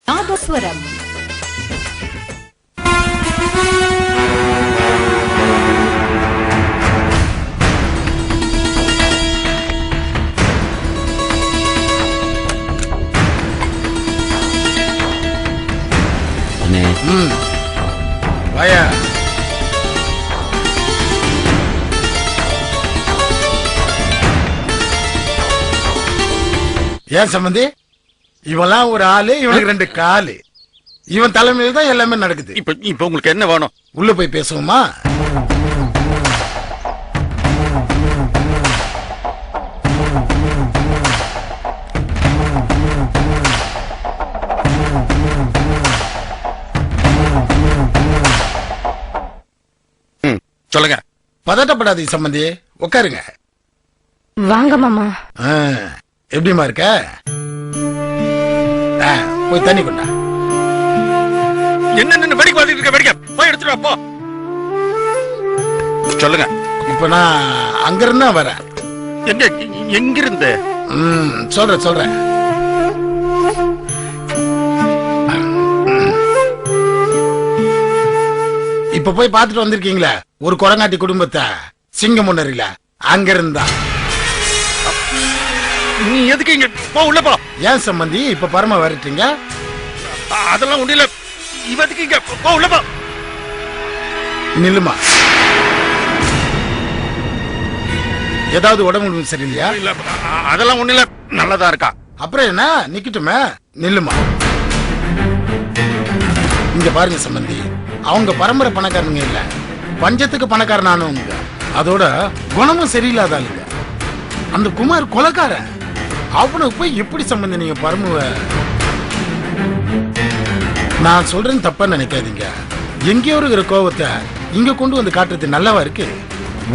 நாதஸ்வரம். வாயா. ஏன் சம்பந்தி, இவெல்லாம் ஒரு ஆளு, இவனுக்கு 2 காலு. இவன் தலைமையில் தான் எல்லாமே நடக்குது. இப்ப உங்களுக்கு என்ன வேணும்? உள்ள போய் பேசுவோமா? சொல்லுங்க. பதட்டப்படாதீங்க சம்பந்தி, உட்காருங்க. வாங்க மாமா. எப்படிமா இருக்க? போய் தண்ணி கொண்டா. என்ன வெடிக்க பார்த்துட்டு இருக்க? வெடிக்க போய் எடுத்துட்டு வா போ. சொல்லுங்க. இப்ப நான் அங்கிருந்தா வரேன். எங்கிருந்து? சொல்றேன். இப்ப போய் பாத்துட்டு வந்திருக்கீங்களா ஒரு குரங்காட்டி குடும்பத்தை, சிங்கம் முன்னறில, அங்க இருந்தா. நீ எதுக்கு இங்க போ, உள்ள போ. ஏன் சம்பந்தி இப்ப பரம வரட்டீங்க? அதெல்லாம் ஒண்ணு இல்ல. இவதுக்கு இங்க போ, உள்ள போ. நில்லுமா. ஏதாவது உடம்பு சரியில்லையா? இல்ல, அதெல்லாம் ஒண்ணு இல்ல, நல்லதா இருக்கா. அப்புறம் என்ன, நிக்கட்டுமே. நில்லுமா. இங்க பாருங்க சம்பந்தி, அவங்க பரம்பரை பணக்காரனுங்க இல்ல, பஞ்சத்துக்கு பணக்காரனானவங்க. அதோட குணமும் சரியில்லாத ஆளுங்க. அந்த குமார் கொலைக்காரன். அவனுக்கு போய் எப்படி சம்பந்தி நீங்க பரமுவ? நான் சொல்றேன்னு தப்பா நினைக்காதீங்க. எங்கேயோ இருக்கிற கோவத்தை இங்க கொண்டு வந்து காட்டுறது நல்லவா இருக்கு?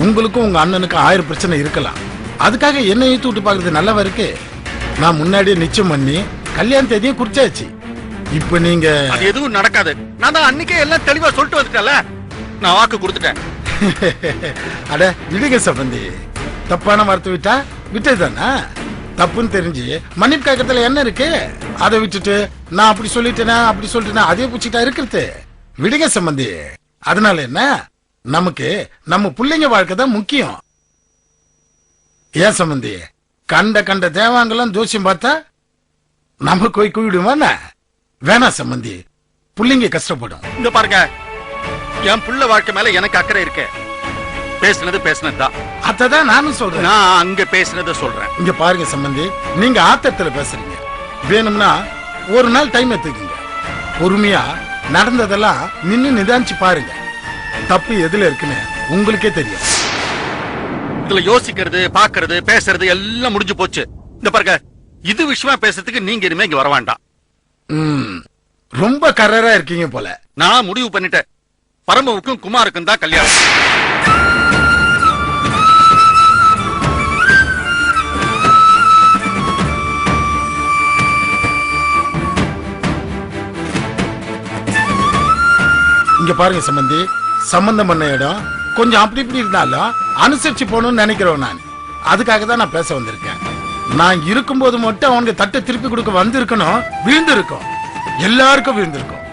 உங்களுக்கும் உங்க அண்ணனுக்கும் 1000 பிரச்சனை இருக்கலாம். அதுக்காக என்ன இழுத்து விட்டு பாக்குறது நல்லவா இருக்கு? நான் முன்னாடியே நிச்சயம் பண்ணி கல்யாண தேதியும் குறிச்சாச்சு. இப்ப நீங்க அது எதுவும் நடக்காது. நான் தான் அன்னைக்கே எல்லாம் தெளிவா சொல்லிட்டு வந்துட்டேன்ல. நான் வாக்கு கொடுத்துட்டேன். அட விடுங்க சம்பந்தி, தப்பான வார்த்தை விட்டா விட்டதுதானா? தப்புன்னு தெரிஞ்சு மன்னிப்பு கேட்கறதுல என்ன இருக்கு? அதை விட்டுட்டு நான் அப்படி சொல்லிட்டேனா அதே பூச்சிட்டா இருக்கிறது. விடுங்க சம்பந்தி. அதனால என்ன, நமக்கு நம்ம பிள்ளைங்க வாழ்க்கை தான் முக்கியம். ஏன் சம்பந்தி, கண்ட தேவாங்கெல்லாம் ஜோசியம் பார்த்தா நம்ம போய் குவிடுவான? வேணா சம்பந்தி, புள்ளைங்க கஷ்டப்படும். இங்க பாருங்க, என் புள்ள வாழ்க்கை மேல எனக்கு அக்கறை இருக்கு. பேசுனதுதான். அதான் நானும் சொல்றேன். நான் அங்க பேசுனத சொல்றேன். இங்க பாருங்க சம்பந்தி, நீங்க ஆத்தத்துல பேசுறீங்க. வேணும்னா ஒரு நாள் டைம் எடுத்துக்கீங்க. பொறுமையா நடந்ததெல்லாம் நின்னு நிதானிச்சு பாருங்க. தப்பு எதுல இருக்குன்னு உங்களுக்கே தெரியும். இதுல யோசிக்கிறது, பாக்குறது, பேசுறது எல்லாம் முடிஞ்சு போச்சு. இந்த பாருங்க, இது விஷயமா பேசுறதுக்கு நீங்க இனிமே இங்க வர வேண்டாம். ரொம்ப கரரா இருக்கீங்க போல. நான் முடிவு பண்ணிட்டேன். பரமவுக்கும் குமாருக்கும் தான் கல்யாணம். இங்க பாருங்க சம்பந்தி, சம்பந்தம் பண்ண இடம் கொஞ்சம் அப்படி இப்படி இருந்தாலும் அனுசரிச்சு போகணும்னு நினைக்கிறோம். நான் அதுக்காக தான் நான் பேச வந்திருக்கேன். நான் இருக்கும்போது மட்டும் அவனுக்கு தட்டை திருப்பி கொடுக்க வந்திருக்கணும். விழுந்திருக்கும், எல்லாருக்கும் விழுந்திருக்கும்.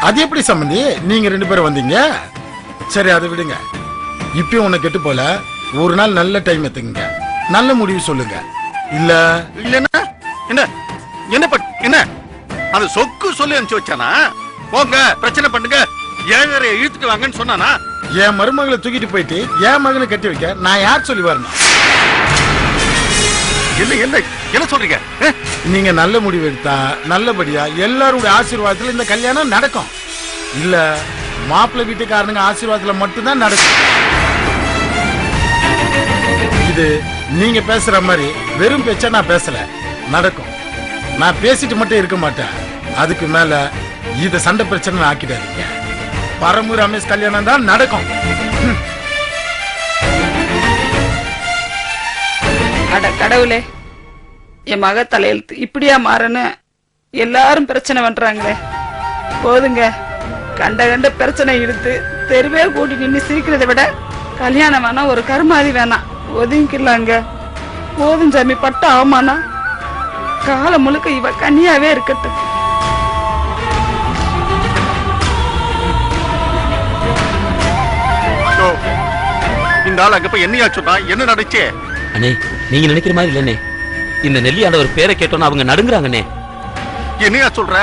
அது எப்படி சம்பந்தி நீங்க 2 பேரும் வந்தீங்க? சரி, அதை விடுங்க. இப்பயும் உன்னை கெட்டு போல. ஒரு நாள் நல்ல டைம் எடுத்துங்க, நல்ல முடிவு சொல்லுங்க. இல்ல இல்லன்னா என்ன என்ன அது சொக்கு சொல்லி அனுப்பிச்சு வச்சானா? போங்க, பிரச்சனை பண்ணுங்க, 7:30 இழுத்துட்டு வாங்கன்னு சொன்னானா? என் மருமகளை தூக்கிட்டு போயிட்டு என் மகனை கட்டி வைக்க நான் யார் சொல்லி வரணும்? என்ன சொல்றீங்க? நீங்க நல்ல முடிவு எடுத்தா நல்லபடியா எல்லாருடைய ஆசீர்வாதத்துல இந்த கல்யாணம் நடக்கும். இல்ல மாப்பிள்ளை வீட்டுக்காரனுங்க ஆசீர்வாதத்துல மட்டும்தான் நடக்கும். இது நீங்க பேசுற மாதிரி வெறும் பேச்சா நான் பேசல, நடக்கும். நான் பேசிட்டு மட்டும் இருக்க மாட்டேன். அதுக்கு மேல இத சண்டை பிரச்சனை ஆக்கிடாதீங்க. பரமு ரமேஷ் கல்யாணம் தான் நடக்கும். அட கடவுளே, என் மக தலையெழுத்து இப்படியா மாறன்னு எல்லாரும் பிரச்சனை பண்றாங்களே. போதுங்க, கண்ட பிரச்சனை இழுத்து தெருவே கூட்டி நின்று சிரிக்கிறத விட கல்யாணம் வேணா, ஒரு கருமாதி வேணாம், ஒதுங்கிக்கலாங்க. போதும் சாமி, பட்ட அவமானம். காலம் முழுக்க இவ கன்னியாவே இருக்கட்டும். ஐயோ, இந்த ஆள் அங்க போய் என்னையா சொன்னா? என்ன நடந்துச்சு? அண்ணே நீங்க நினைக்கிற மாதிரி இல்லண்ணே. இந்த நெல்லி ஆண்டவர் பேரை கேட்டோன்னு அவங்க நடுங்குறாங்கண்ணே. என்னையா சொல்ற?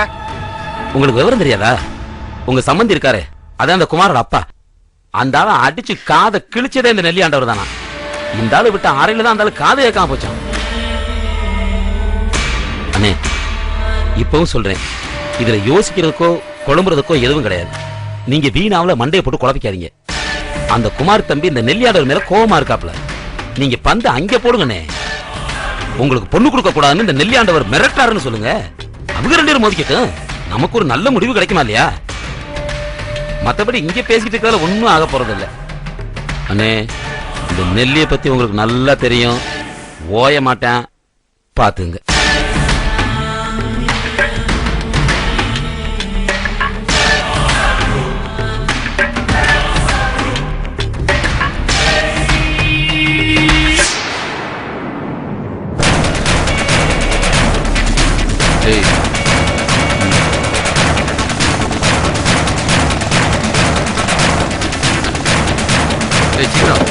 உங்களுக்கு விவரம் தெரியாதா? உங்க சம்பந்தி இருக்காரு, அதான் அந்த குமாரோட அப்பா. அந்த ஆளை அடிச்சு காதை கிழிச்சதே இந்த நெல்லி ஆண்டவர் தானா. இந்த ஆளு விட்ட அறையில தான் அந்த ஆளு காதை ஏற்காம போச்சான். அண்ணே இப்பவும் சொல்றேன், இதுல யோசிக்கிறதுக்கோ குழம்புறதுக்கோ எதுவும் கிடையாது. நீங்க வீணாவில மண்டையை போட்டு குழப்பிக்காதீங்க. அந்த குமார் தம்பி இந்த நெல்லி ஆண்டவர் மேல கோவமா இருக்காப்ல. நீங்க பந்து அங்க போடுங்கண்ணே. உங்களுக்கு பொண்ணு கொடுக்க கூடாதுன்னு இந்த நெல்லி ஆண்டவர் மிரட்டாருன்னு சொல்லுங்க. அவங்க 2 பேரும் மோதிக்கட்டும், நமக்கு ஒரு நல்ல முடிவு கிடைக்குமா இல்லையா? மத்தபடி இங்க பேசிட்டு இருக்கிறதுல ஒன்னும் ஆக போறது இல்ல. அண்ணே இந்த நெல்லிய பத்தி உங்களுக்கு நல்லா தெரியும், ஓய மாட்டேன், பாத்துங்க. சீக்கிரம்